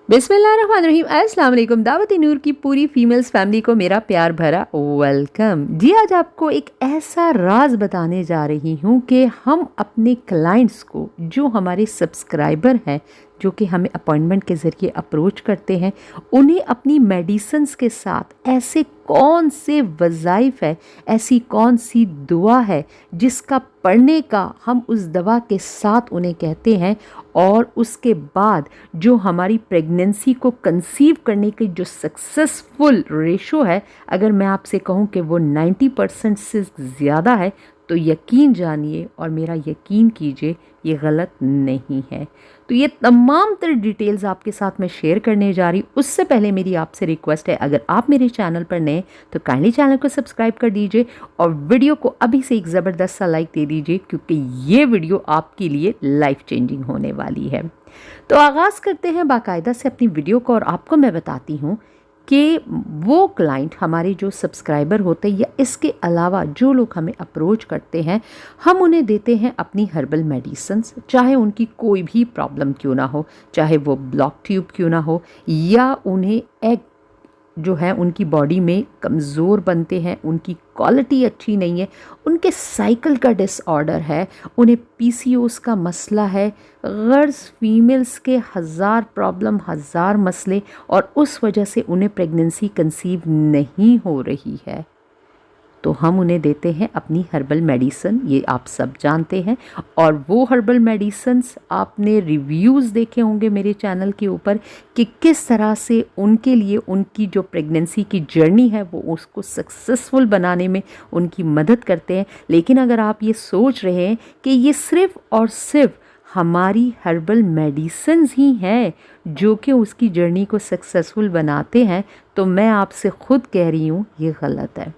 बिस्मिल्लाहिर्रहमानिर्रहीम। अस्सलाम वालेकुम। दावत नूर की पूरी फीमेल्स फैमिली को मेरा प्यार भरा वेलकम जी। आज आपको एक ऐसा राज बताने जा रही हूँ कि हम अपने क्लाइंट्स को, जो हमारे सब्सक्राइबर हैं, जो कि हमें अपॉइंटमेंट के ज़रिए अप्रोच करते हैं, उन्हें अपनी मेडिसिन्स के साथ ऐसे कौन से वज़ाइफ है, ऐसी कौन सी दुआ है जिसका पढ़ने का हम उस दवा के साथ उन्हें कहते हैं, और उसके बाद जो हमारी प्रेगनेंसी को कंसीव करने की जो सक्सेसफुल रेशो है, अगर मैं आपसे कहूँ कि वो 90% से ज़्यादा है, तो यकीन जानिए और मेरा यकीन कीजिए ये गलत नहीं है। तो ये तमाम तर डिटेल्स आपके साथ मैं शेयर करने जा रही हूँ। उससे पहले मेरी आपसे रिक्वेस्ट है, अगर आप मेरे चैनल पर नए तो काइंडली चैनल को सब्सक्राइब कर दीजिए और वीडियो को अभी से एक ज़बरदस्त सा लाइक दे दीजिए, क्योंकि ये वीडियो आपके लिए लाइफ चेंजिंग होने वाली है। तो आगाज़ करते हैं बाकायदा से अपनी वीडियो को, और आपको मैं बताती हूँ कि वो क्लाइंट, हमारे जो सब्सक्राइबर होते हैं या इसके अलावा जो लोग हमें अप्रोच करते हैं, हम उन्हें देते हैं अपनी हर्बल मेडिसिन्स, चाहे उनकी कोई भी प्रॉब्लम क्यों ना हो, चाहे वो ब्लॉक ट्यूब क्यों ना हो, या उन्हें एग जो है उनकी बॉडी में कमज़ोर बनते हैं, उनकी क्वालिटी अच्छी नहीं है, उनके साइकिल का डिसऑर्डर है, उन्हें पीसीओएस का मसला है, गर्ल्स फीमेल्स के हज़ार प्रॉब्लम, हज़ार मसले, और उस वजह से उन्हें प्रेगनेंसी कंसीव नहीं हो रही है, तो हम उन्हें देते हैं अपनी हर्बल मेडिसन। ये आप सब जानते हैं। और वो हर्बल मेडिसन्स आपने रिव्यूज़ देखे होंगे मेरे चैनल के ऊपर कि किस तरह से उनके लिए उनकी जो प्रेगनेंसी की जर्नी है वो उसको सक्सेसफुल बनाने में उनकी मदद करते हैं। लेकिन अगर आप ये सोच रहे हैं कि ये सिर्फ़ और सिर्फ हमारी हर्बल मेडिसिन्स ही हैं जो कि उसकी जर्नी को सक्सेसफुल बनाते हैं, तो मैं आपसे ख़ुद कह रही हूँ ये गलत है।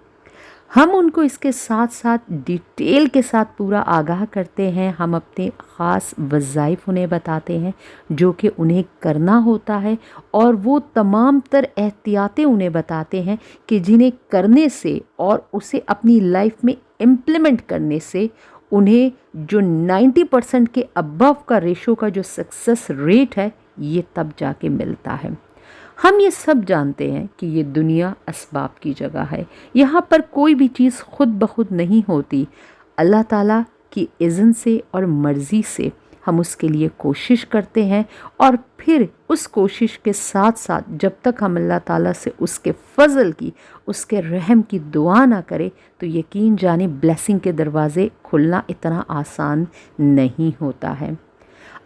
हम उनको इसके साथ साथ डिटेल के साथ पूरा आगाह करते हैं। हम अपने ख़ास वज़ाइफ उन्हें बताते हैं जो कि उन्हें करना होता है, और वो तमाम तर एहतियातें उन्हें बताते हैं कि जिन्हें करने से और उसे अपनी लाइफ में इम्प्लीमेंट करने से उन्हें जो 90% के अबव का रेशो का जो सक्सेस रेट है, ये तब जाके मिलता है। हम ये सब जानते हैं कि ये दुनिया असबाब की जगह है। यहाँ पर कोई भी चीज़ खुद ब खुद नहीं होती। अल्लाह ताला की इज़्न से और मर्ज़ी से हम उसके लिए कोशिश करते हैं, और फिर उस कोशिश के साथ साथ जब तक हम अल्लाह ताला से उसके फ़ज़ल की, उसके रहम की दुआ ना करें, तो यकीन जाने ब्लेसिंग के दरवाज़े खुलना इतना आसान नहीं होता है।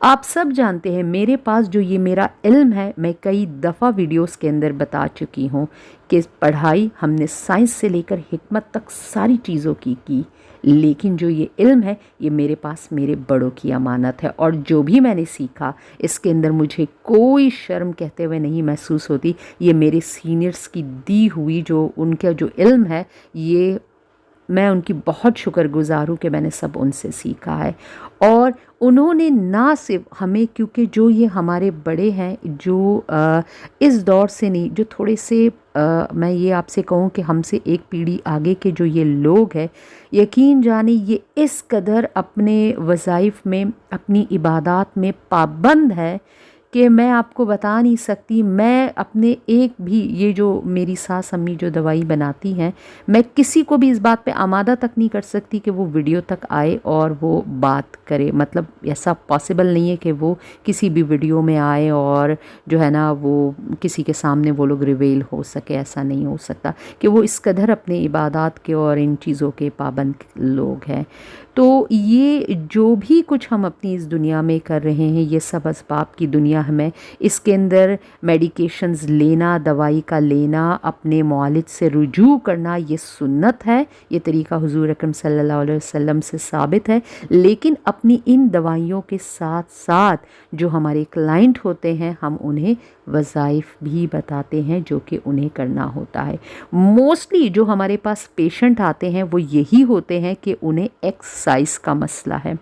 आप सब जानते हैं, मेरे पास जो ये मेरा इल्म है, मैं कई दफ़ा वीडियोस के अंदर बता चुकी हूँ कि पढ़ाई हमने साइंस से लेकर हिकमत तक सारी चीज़ों की, लेकिन जो ये इल्म है ये मेरे पास मेरे बड़ों की अमानत है, और जो भी मैंने सीखा इसके अंदर मुझे कोई शर्म कहते हुए नहीं महसूस होती। ये मेरे सीनियर्स की दी हुई जो उनका जो इल्म है, ये मैं उनकी बहुत शुक्रगुज़ार हूँ कि मैंने सब उनसे सीखा है। और उन्होंने ना सिर्फ हमें, क्योंकि जो ये हमारे बड़े हैं, जो इस दौर से नहीं, जो थोड़े से मैं ये आपसे कहूँ कि हमसे एक पीढ़ी आगे के जो ये लोग हैं, यकीन जाने ये इस कदर अपने वज़ाइफ में, अपनी इबादत में पाबंद है कि मैं आपको बता नहीं सकती। मैं अपने एक भी, ये जो मेरी सास अम्मी जो दवाई बनाती हैं, मैं किसी को भी इस बात पे आमादा तक नहीं कर सकती कि वो वीडियो तक आए और वो बात करे। मतलब ऐसा पॉसिबल नहीं है कि वो किसी भी वीडियो में आए और जो है ना वो किसी के सामने वो लोग रिवेल हो सके। ऐसा नहीं हो सकता कि वो इस कदर अपने इबादत के और इन चीज़ों के पाबंद लोग हैं। तो ये जो भी कुछ हम अपनी इस दुनिया में कर रहे हैं, ये सब असबाब की दुनिया हमें, इसके अंदर मेडिकेशंस लेना, दवाई का लेना, अपने मौलिद से रुजू करना, ये सुन्नत है। ये तरीका हुजूर अकरम सल्लल्लाहु अलैहि वसल्लम से साबित है। लेकिन अपनी इन दवाइयों के साथ साथ जो हमारे क्लाइंट होते हैं, हम उन्हें वज़ाइफ भी बताते हैं जो कि उन्हें करना होता है। मोस्टली जो हमारे पास पेशेंट आते हैं वो यही होते हैं कि उन्हें एक्सरसाइज का मसला है।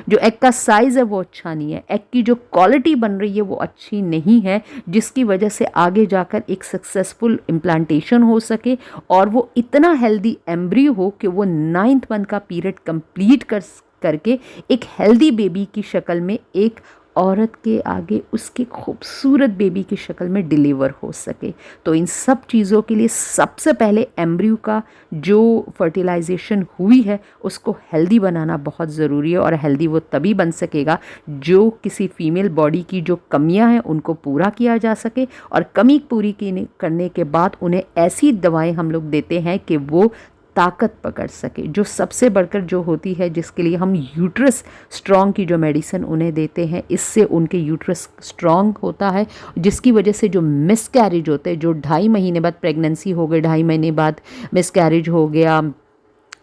जो एग का साइज़ है वो अच्छा नहीं है, एग की जो क्वालिटी बन रही है वो अच्छी नहीं है, जिसकी वजह से आगे जाकर एक सक्सेसफुल इम्प्लांटेशन हो सके और वो इतना हेल्दी एम्ब्रियो हो कि वो 9th मंथ का पीरियड कंप्लीट करके एक हेल्दी बेबी की शक्ल में एक औरत के आगे उसके खूबसूरत बेबी की शक्ल में डिलीवर हो सके। तो इन सब चीज़ों के लिए सबसे पहले एम्ब्रियो का जो फर्टिलाइजेशन हुई है उसको हेल्दी बनाना बहुत ज़रूरी है, और हेल्दी वो तभी बन सकेगा जो किसी फीमेल बॉडी की जो कमियां हैं उनको पूरा किया जा सके, और कमी पूरी करने के बाद उन्हें ऐसी दवाएं हम लोग देते हैं कि वो ताकत पकड़ सके, जो सबसे बढ़कर जो होती है, जिसके लिए हम यूट्रस स्ट्रॉन्ग की जो मेडिसिन उन्हें देते हैं, इससे उनके यूट्रस स्ट्रॉन्ग होता है, जिसकी वजह से जो मिसकैरेज होते हैं, जो 2.5 महीने बाद प्रेगनेंसी हो गई, 2.5 महीने बाद मिसकैरेज हो गया,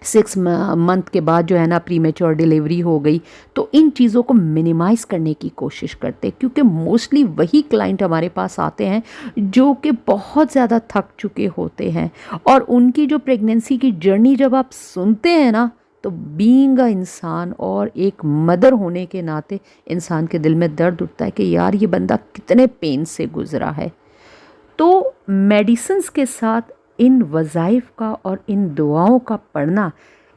6 मंथ के बाद जो है ना प्रीमेच्योर डिलीवरी हो गई, तो इन चीज़ों को मिनिमाइज़ करने की कोशिश करते हैं, क्योंकि मोस्टली वही क्लाइंट हमारे पास आते हैं जो कि बहुत ज़्यादा थक चुके होते हैं, और उनकी जो प्रेगनेंसी की जर्नी जब आप सुनते हैं ना, तो बीइंग अ इंसान और एक मदर होने के नाते इंसान के दिल में दर्द उठता है कि यार ये बंदा कितने पेन से गुज़रा है। तो मेडिसिन्स के साथ इन वज़ाइफ का और इन दुआओं का पढ़ना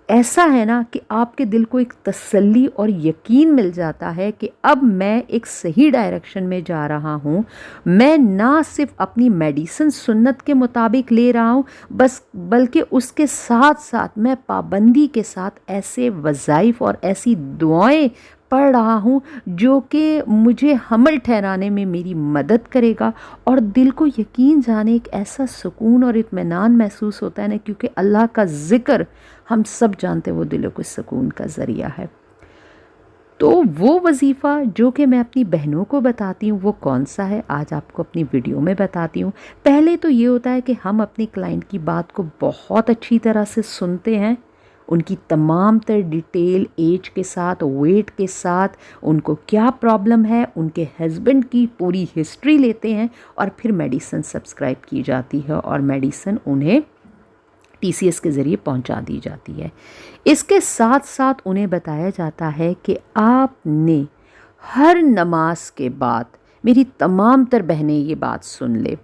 ऐसा है ना कि आपके दिल को एक तसल्ली और यकीन मिल जाता है कि अब मैं एक सही डायरेक्शन में जा रहा हूँ। मैं ना सिर्फ अपनी मेडिसिन सुन्नत के मुताबिक ले रहा हूँ बल्कि उसके साथ साथ मैं पाबंदी के साथ ऐसे वज़ाइफ और ऐसी दुआएं पढ़ रहा हूँ जो कि मुझे हमल ठहराने में मेरी मदद करेगा, और दिल को यकीन जाने एक ऐसा सुकून और इत्मीनान महसूस होता है ना, क्योंकि अल्लाह का ज़िक्र हम सब जानते हैं वो दिलों को सुकून का ज़रिया है। तो वो वजीफ़ा जो कि मैं अपनी बहनों को बताती हूँ वो कौन सा है, आज आपको अपनी वीडियो में बताती हूँ। पहले तो ये होता है कि हम अपने क्लाइंट की बात को बहुत अच्छी तरह से सुनते हैं, उनकी तमाम तर डिटेल एज के साथ, वेट के साथ, उनको क्या प्रॉब्लम है, उनके हस्बैंड की पूरी हिस्ट्री लेते हैं, और फिर मेडिसिन सब्सक्राइब की जाती है और मेडिसिन उन्हें TCS के ज़रिए पहुंचा दी जाती है। इसके साथ साथ उन्हें बताया जाता है कि आपने हर नमाज के बाद, मेरी तमाम तर बहनें ये बात सुन ले,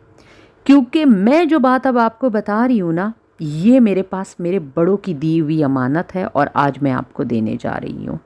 क्योंकि मैं जो बात अब आपको बता रही हूँ ना, ये मेरे पास मेरे बड़ों की दी हुई अमानत है और आज मैं आपको देने जा रही हूँ।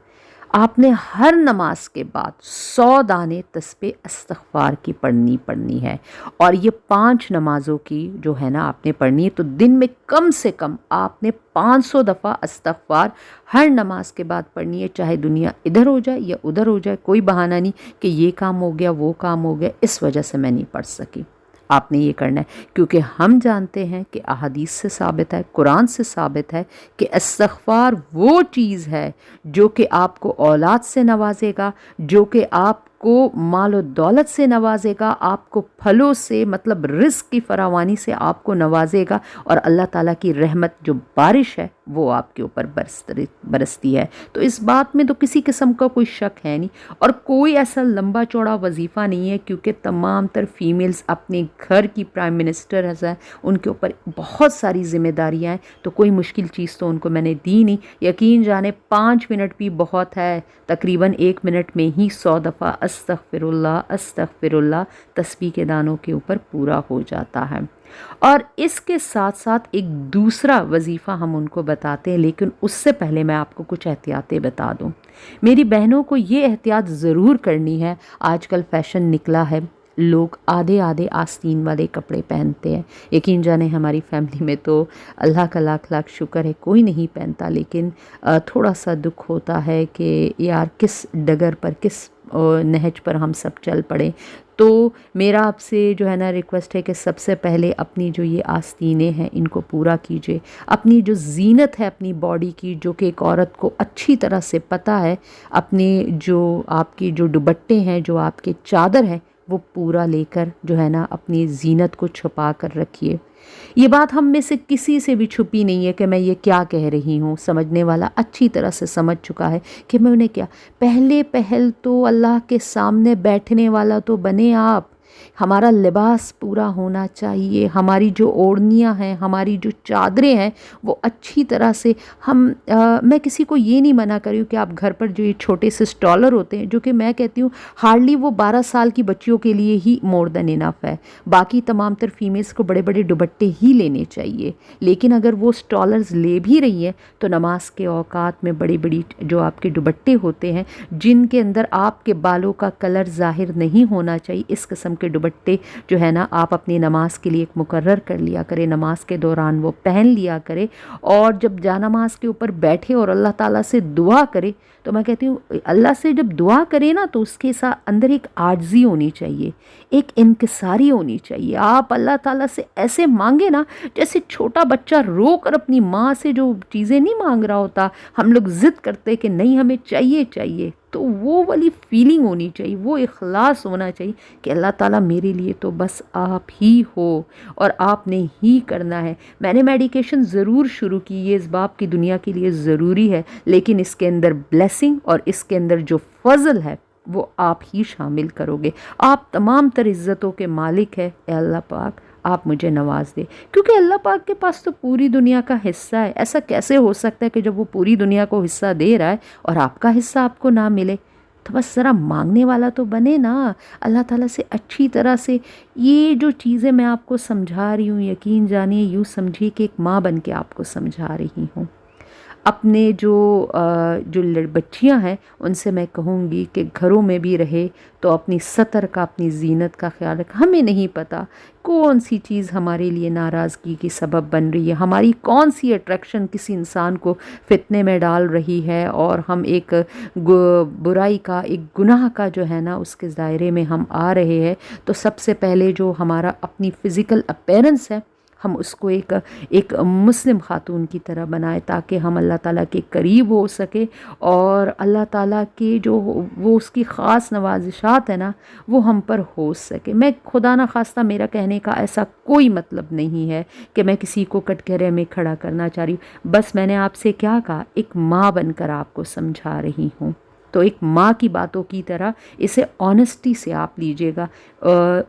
आपने हर नमाज के बाद 100 दाने तस्बीह इस्तग़फ़ार की पढ़नी है, और ये 5 नमाज़ों की जो है ना आपने पढ़नी है, तो दिन में कम से कम आपने 500 दफ़ा इस्तग़फ़ार हर नमाज के बाद पढ़नी है, चाहे दुनिया इधर हो जाए या उधर हो जाए। कोई बहाना नहीं कि ये काम हो गया, वो काम हो गया, इस वजह से मैं नहीं पढ़ सकी। आपने ये करना है, क्योंकि हम जानते हैं कि अहादीस से साबित है, कुरान से साबित है कि इस्तग़फ़ार वो चीज़ है जो कि आपको औलाद से नवाजेगा, जो कि आपको माल और दौलत से नवाजेगा, आपको फलों से मतलब रिज़्क़ की फरावानी से आपको नवाजेगा, और अल्लाह ताला की रहमत जो बारिश है वो आपके ऊपर बरसती है। तो इस बात में तो किसी किस्म का कोई शक है नहीं, और कोई ऐसा लंबा चौड़ा वजीफ़ा नहीं है, क्योंकि तमाम तर फीमेल्स अपने घर की प्राइम मिनिस्टर है, उनके ऊपर बहुत सारी जिम्मेदारियां हैं, तो कोई मुश्किल चीज़ तो उनको मैंने दी नहीं। यकीन जाने 5 मिनट भी बहुत है, तकरीबन 1 मिनट में ही 100 दफ़ा अस्तग़फ़िरुल्लाह अस्तग़फ़िरुल्लाह तस्बीह के दानों के ऊपर पूरा हो जाता है। और इसके साथ साथ एक दूसरा वजीफ़ा हम उनको बताते हैं, लेकिन उससे पहले मैं आपको कुछ एहतियातें बता दूं। मेरी बहनों को ये एहतियात ज़रूर करनी है। आजकल फ़ैशन निकला है, लोग आधे आधे आस्तीन वाले कपड़े पहनते हैं। यकीन जाने हमारी फैमिली में तो अल्लाह का लाख लाख शुक्र है कोई नहीं पहनता, लेकिन थोड़ा सा दुख होता है कि यार किस डगर पर, किस नहज पर हम सब चल पड़े। तो मेरा आपसे जो है ना रिक्वेस्ट है कि सबसे पहले अपनी जो ये आस्तीनें हैं इनको पूरा कीजिए। अपनी जो ज़ीनत है अपनी बॉडी की, जो कि एक औरत को अच्छी तरह से पता है, अपने जो आपकी जो दुपट्टे हैं, जो आपके चादर हैं, वो पूरा लेकर जो है ना अपनी ज़ीनत को छुपा कर रखिए। ये बात हम में से किसी से भी छुपी नहीं है कि मैं ये क्या कह रही हूँ, समझने वाला अच्छी तरह से समझ चुका है कि मैं उन्हें क्या। पहले पहल तो अल्लाह के सामने बैठने वाला तो बने आप, हमारा लिबास पूरा होना चाहिए, हमारी जो ओढ़नियाँ हैं, हमारी जो चादरें हैं वो अच्छी तरह से मैं किसी को ये नहीं मना कर रही हूँ कि आप घर पर जो ये छोटे से स्टॉलर होते हैं, जो कि मैं कहती हूँ हार्डली वो 12 साल की बच्चियों के लिए ही मोर देन इनफ है। बाकी तमाम तर फीमेल्स को बड़े बड़े दुपट्टे ही लेने चाहिए। लेकिन अगर वो स्टॉलर्स ले भी रही हैं तो नमाज के औकात में बड़ी बड़ी जो आपके दुपट्टे होते हैं जिनके अंदर आपके बालों का कलर ज़ाहिर नहीं होना चाहिए, इस किस्म के दुपट्टे जो है ना आप अपनी नमाज के लिए एक मुकर्रर कर लिया करें, नमाज के दौरान वो पहन लिया करें। और जब जानमाज के ऊपर बैठे और अल्लाह ताला से दुआ करे, तो मैं कहती हूँ अल्लाह से जब दुआ करे ना तो उसके साथ अंदर एक आजिज़ी होनी चाहिए, एक इनकिसारी होनी चाहिए। आप अल्लाह ताला से ऐसे मांगे ना जैसे छोटा बच्चा रो कर अपनी माँ से जो चीज़ें नहीं मांग रहा होता, हम लोग ज़िद करते कि नहीं हमें चाहिए चाहिए, तो वो वाली फीलिंग होनी चाहिए, वो इखलास होना चाहिए कि अल्लाह ताला मेरे लिए तो बस आप ही हो और आपने ही करना है। मैंने मेडिकेशन ज़रूर शुरू की, ये इस बाप की दुनिया के लिए ज़रूरी है, लेकिन इसके अंदर ब्लेसिंग और इसके अंदर जो फजल है वो आप ही शामिल करोगे। आप तमाम तर इज़्ज़तों के मालिक है, ए अल्लाह पाक आप मुझे नवाज दे, क्योंकि अल्लाह पाक के पास तो पूरी दुनिया का हिस्सा है। ऐसा कैसे हो सकता है कि जब वो पूरी दुनिया को हिस्सा दे रहा है और आपका हिस्सा आपको ना मिले? तो बस ज़रा मांगने वाला तो बने ना अल्लाह ताला से अच्छी तरह से। ये जो चीज़ें मैं आपको समझा रही हूँ, यकीन जानिए यूँ समझिए कि एक माँ बन के आपको समझा रही हूँ। अपने जो बच्चियां हैं उनसे मैं कहूँगी कि घरों में भी रहे तो अपनी सतर का, अपनी जीनत का ख्याल रखें। हमें नहीं पता कौन सी चीज़ हमारे लिए नाराज़गी की सबब बन रही है, हमारी कौन सी अट्रैक्शन किसी इंसान को फितने में डाल रही है और हम एक बुराई का, एक गुनाह का जो है ना उसके दायरे में हम आ रहे हैं। तो सबसे पहले जो हमारा अपनी फ़िज़िकल अपीयरेंस है हम उसको एक मुस्लिम ख़ातून की तरह बनाए ताकि हम अल्लाह ताला के करीब हो सके और अल्लाह ताला के जो वो उसकी ख़ास नवाजिशात है ना वो हम पर हो सके। मैं खुदा ना खास्ता, मेरा कहने का ऐसा कोई मतलब नहीं है कि मैं किसी को कटघरे में खड़ा करना चाह रही हूँ। बस मैंने आपसे क्या कहा, एक माँ बनकर आपको समझा रही हूँ। तो एक माँ की बातों की तरह इसे ऑनेस्टी से आप लीजिएगा।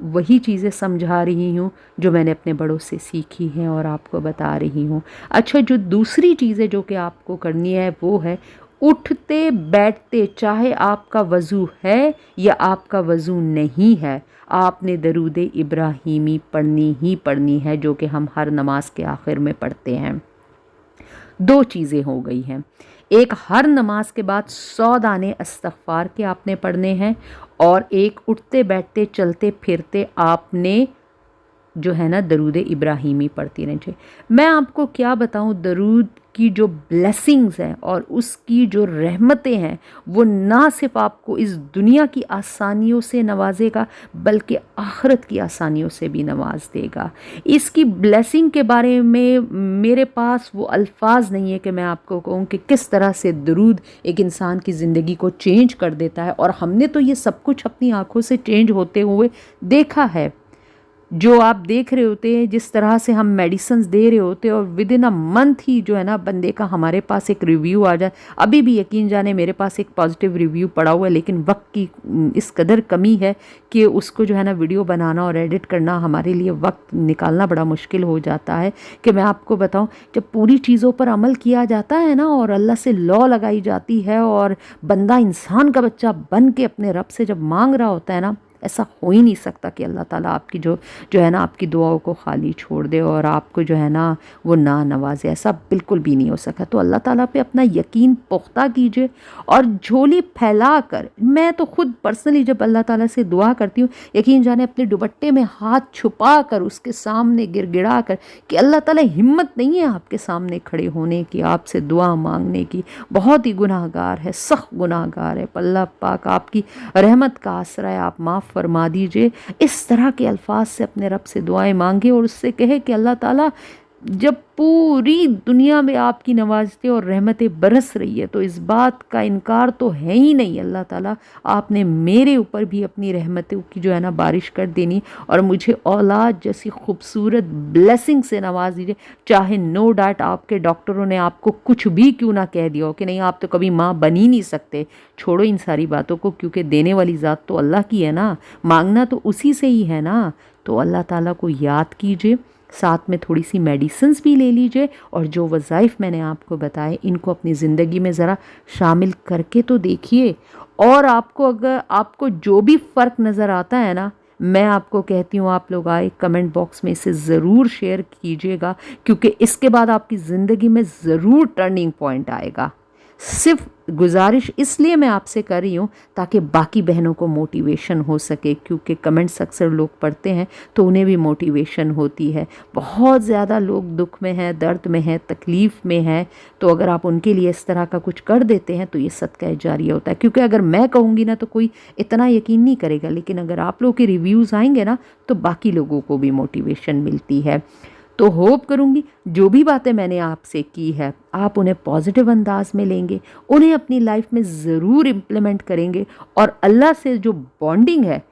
वही चीज़ें समझा रही हूँ जो मैंने अपने बड़ों से सीखी हैं और आपको बता रही हूँ। अच्छा, जो दूसरी चीज़ें जो कि आपको करनी है वो है उठते बैठते, चाहे आपका वज़ू है या आपका वज़ू नहीं है, आपने दरूद इब्राहीमी पढ़नी ही पढ़नी है, जो कि हम हर नमाज के आखिर में पढ़ते हैं। दो चीज़ें हो गई हैं, एक हर नमाज के बाद 100 दाने इस्तग़फ़ार के आपने पढ़ने हैं और एक उठते बैठते चलते फिरते आपने जो है ना दरूद इब्राहीमी पढ़ती रहनी चाहिए। मैं आपको क्या बताऊं, दरूद की जो ब्लेसिंग्स हैं और उसकी जो रहमतें हैं वो ना सिर्फ आपको इस दुनिया की आसानियों से नवाजेगा बल्कि आखिरत की आसानियों से भी नवाज देगा। इसकी ब्लेसिंग के बारे में मेरे पास वो अल्फाज नहीं है कि मैं आपको कहूँ कि किस तरह से दरूद एक इंसान की ज़िंदगी को चेंज कर देता है, और हमने तो ये सब कुछ अपनी आंखों से चेंज होते हुए देखा है। जो आप देख रहे होते हैं, जिस तरह से हम मेडिसिन दे रहे होते हैं और विद इन अ मंथ ही जो है ना बंदे का हमारे पास एक रिव्यू आ जाए। अभी भी यकीन जाने मेरे पास एक पॉजिटिव रिव्यू पड़ा हुआ है, लेकिन वक्त की इस कदर कमी है कि उसको जो है ना वीडियो बनाना और एडिट करना हमारे लिए वक्त निकालना बड़ा मुश्किल हो जाता है। कि मैं आपको बताऊं, जब पूरी चीज़ों पर अमल किया जाता है ना और अल्लाह से लॉ लगाई जाती है और बंदा इंसान का बच्चा बन के अपने रब से जब मांग रहा होता है ना, ऐसा हो ही नहीं सकता कि अल्लाह ताला आपकी जो है ना आपकी दुआओं को खाली छोड़ दे और आपको जो है ना वो ना नवाजे। ऐसा बिल्कुल भी नहीं हो सका। तो अल्लाह ताला पे अपना यकीन पुख्ता कीजिए और झोली फैला कर, मैं तो खुद पर्सनली जब अल्लाह ताला से दुआ करती हूँ, यकीन जाने अपने दुपट्टे में हाथ छुपा कर उसके सामने गिड़गिड़ा कर कि अल्लाह ताला हिम्मत नहीं है आपके सामने खड़े होने की, आपसे दुआ मांगने की। बहुत ही गुनाहगार है, सख्त गुनाहगार है। अल्लाह पाक आपकी रहमत का आसरा है, आप माफ़ फरमा दीजिए। इस तरह के अल्फाज से अपने रब से दुआएं मांगे और उससे कहे कि अल्लाह ताला जब पूरी दुनिया में आपकी नवाज़तें और रहमतें बरस रही है तो इस बात का इनकार तो है ही नहीं। अल्लाह ताला आपने मेरे ऊपर भी अपनी रहमतों की जो है ना बारिश कर देनी और मुझे औलाद जैसी खूबसूरत ब्लेसिंग से नवाज दीजिए। चाहे नो डाउट आपके डॉक्टरों ने आपको कुछ भी क्यों ना कह दिया हो कि नहीं आप तो कभी माँ बन ही नहीं सकते, छोड़ो इन सारी बातों को, क्योंकि देने वाली ज़ात तो अल्लाह की है ना, मांगना तो उसी से ही है ना। तो अल्लाह ताला को याद कीजिए, साथ में थोड़ी सी मेडिसिन्स भी ले लीजिए और जो वज़ाइफ मैंने आपको बताए इनको अपनी ज़िंदगी में ज़रा शामिल करके तो देखिए। और आपको अगर आपको जो भी फ़र्क नज़र आता है ना, मैं आपको कहती हूँ आप लोग आए कमेंट बॉक्स में इसे ज़रूर शेयर कीजिएगा, क्योंकि इसके बाद आपकी ज़िंदगी में ज़रूर टर्निंग पॉइंट आएगा। सिर्फ गुजारिश इसलिए मैं आपसे कर रही हूँ ताकि बाकी बहनों को मोटिवेशन हो सके, क्योंकि कमेंट्स अक्सर लोग पढ़ते हैं तो उन्हें भी मोटिवेशन होती है। बहुत ज़्यादा लोग दुख में हैं, दर्द में हैं, तकलीफ़ में हैं, तो अगर आप उनके लिए इस तरह का कुछ कर देते हैं तो ये सदका जारिया होता है। क्योंकि अगर मैं कहूँगी ना तो कोई इतना यकीन नहीं करेगा, लेकिन अगर आप लोगों के रिव्यूज़ आएंगे ना तो बाकी लोगों को भी मोटिवेशन मिलती है। तो होप करूँगी जो भी बातें मैंने आपसे की है आप उन्हें पॉजिटिव अंदाज में लेंगे, उन्हें अपनी लाइफ में ज़रूर इम्प्लीमेंट करेंगे और अल्लाह से जो बॉन्डिंग है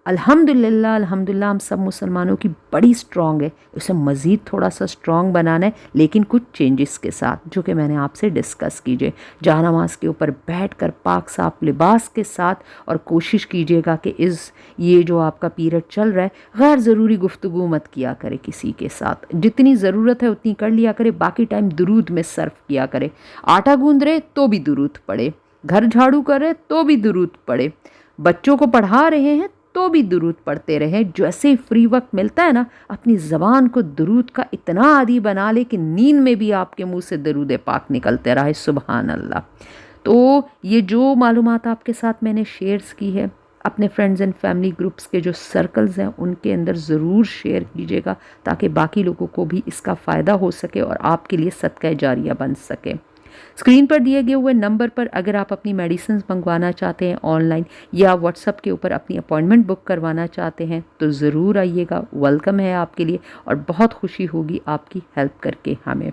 अल्हम्दुलिल्लाह अल्हम्दुलिल्लाह हम सब मुसलमानों की बड़ी स्ट्रॉन्ग है, उसे मज़ीद थोड़ा सा स्ट्रॉन्ग बनाना है, लेकिन कुछ चेंजेस के साथ जो कि मैंने आपसे डिस्कस कीजिए। जहाँ नमाज के ऊपर बैठकर पाक साफ लिबास के साथ, और कोशिश कीजिएगा कि ये जो आपका पीरियड चल रहा है गैर ज़रूरी गुफ्तगू मत किया करे किसी के साथ, जितनी ज़रूरत है उतनी कर लिया करे, बाकी टाइम दुरूद में सर्फ किया करे। आटा गूंद रहे तो भी दुरूद पढ़े, घर झाड़ू कर रहे तो भी दुरूद पढ़े, बच्चों को पढ़ा रहे हैं तो भी दुरूद पढ़ते रहे। जैसे ही फ्री वक्त मिलता है ना अपनी ज़बान को दुरूद का इतना आदी बना ले कि नींद में भी आपके मुंह से दरूद पाक निकलते रहे। सुबहान अल्लाह। तो ये जो मालूमात आपके साथ मैंने शेयर्स की है अपने फ्रेंड्स एंड फैमिली ग्रुप्स के जो सर्कल्स हैं उनके अंदर ज़रूर शेयर कीजिएगा ताकि बाकी लोगों को भी इसका फ़ायदा हो सके और आपके लिए सदका जारिया बन सके। स्क्रीन पर दिए गए हुए नंबर पर अगर आप अपनी मेडिसिन मंगवाना चाहते हैं ऑनलाइन या व्हाट्सएप के ऊपर अपनी अपॉइंटमेंट बुक करवाना चाहते हैं तो ज़रूर आइएगा, वेलकम है आपके लिए और बहुत खुशी होगी आपकी हेल्प करके हमें।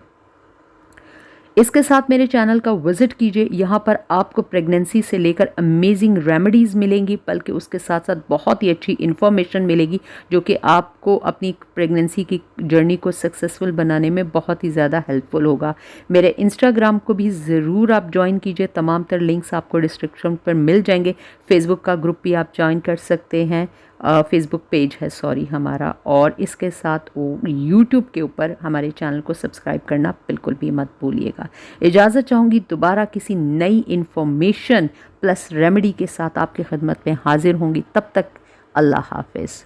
इसके साथ मेरे चैनल का विज़िट कीजिए, यहाँ पर आपको प्रेगनेंसी से लेकर अमेजिंग रेमेडीज़ मिलेंगी, बल्कि उसके साथ साथ बहुत ही अच्छी इन्फॉर्मेशन मिलेगी जो कि आपको अपनी प्रेगनेंसी की जर्नी को सक्सेसफुल बनाने में बहुत ही ज़्यादा हेल्पफुल होगा। मेरे इंस्टाग्राम को भी ज़रूर आप ज्वाइन कीजिए, तमाम तर लिंक्स आपको डिस्क्रिप्शन पर मिल जाएंगे। फेसबुक का ग्रुप भी आप ज्वाइन कर सकते हैं, फेसबुक पेज है सॉरी हमारा, और इसके साथ वो यूट्यूब के ऊपर हमारे चैनल को सब्सक्राइब करना बिल्कुल भी मत भूलिएगा। इजाज़त चाहूँगी, दोबारा किसी नई इन्फॉर्मेशन प्लस रेमेडी के साथ आपकी खिदमत में हाजिर होंगी। तब तक अल्लाह हाफिज़।